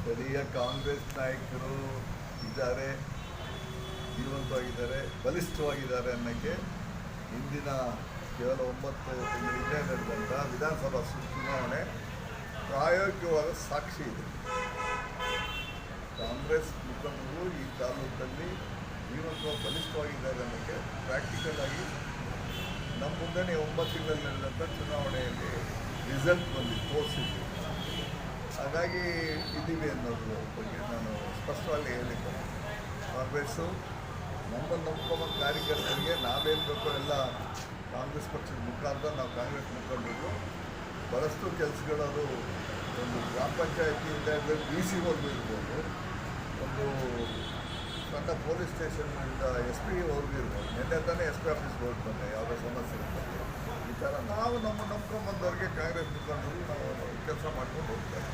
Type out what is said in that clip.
ಸ್ಥಳೀಯ ಕಾಂಗ್ರೆಸ್ ನಾಯಕರು ಇದ್ದಾರೆ, ಜೀವಂತವಾಗಿದ್ದಾರೆ, ಬಲಿಷ್ಠವಾಗಿದ್ದಾರೆ ಅನ್ನೋಕ್ಕೆ ಇಂದಿನ ಕೇವಲ 9 ತಿಂಗಳಿಂದ ನಡೆದಂಥ ವಿಧಾನಸಭಾ ಚುನಾವಣೆ ಪ್ರಾಯೋಗಿಕವಾದ ಸಾಕ್ಷಿ ಇದೆ. ಕಾಂಗ್ರೆಸ್ ಮುಖಂಡರು ಈ ತಾಲೂಕಲ್ಲಿ ಜೀವಂತವಾಗಿ ಬಲಿಷ್ಠವಾಗಿದ್ದಾರೆ ಅನ್ನೋಕ್ಕೆ ಪ್ರಾಕ್ಟಿಕಲ್ ಆಗಿ ನಮ್ಮ ಮುಂದೆ 9 ತಿಂಗಳಲ್ಲಿ ನಡೆದಂಥ ಚುನಾವಣೆಯಲ್ಲಿ ರಿಸಲ್ಟ್ ಬಂದಿದ್ದು ತೋರಿಸಿದ್ವಿ. ಹಾಗಾಗಿ ಇದ್ದೀವಿ ಅನ್ನೋದ್ರ ಬಗ್ಗೆ ನಾನು ಸ್ಪಷ್ಟವಾಗಿ ಹೇಳಿದ್ದೆ. ಕಾಂಗ್ರೆಸ್ಸು ನಮ್ಮನ್ನು ನಂಬ್ಕೊಂಬ ಕಾರ್ಯಕರ್ತರಿಗೆ ನಾವೇನು ಬೇಕೋ ಎಲ್ಲ ಕಾಂಗ್ರೆಸ್ ಪಕ್ಷದ ಮುಖಾಂತರ ನಾವು ಕಾಂಗ್ರೆಸ್ ಮುಖಂಡರು ಬಹಳಷ್ಟು ಕೆಲಸಗಳದು ಒಂದು ಗ್ರಾಮ ಪಂಚಾಯತಿಯಿಂದ ಡಿ ಸಿವರೆಗೂ ಇರ್ಬೋದು, ಒಂದು ಸಣ್ಣ ಪೊಲೀಸ್ ಸ್ಟೇಷನ್ನಿಂದ SP ಇರ್ಬೋದು. ನಿನ್ನೆ ತಾನೇ SP ಆಫೀಸ್ಗೆ ಹೋಗಿ ಬಂದೆ, ಯಾವುದೋ ಸಮಸ್ಯೆ ಇರ್ತದೆ. ಈ ಥರ ನಾವು ನಮ್ಮ ನಂಬ್ಕೊಂಬಂದವ್ರಿಗೆ ಕಾಂಗ್ರೆಸ್ ಮುಖಂಡರು ನಾವು ಕೆಲಸ ಮಾಡ್ಕೊಂಡು ಹೋಗ್ತಾರೆ.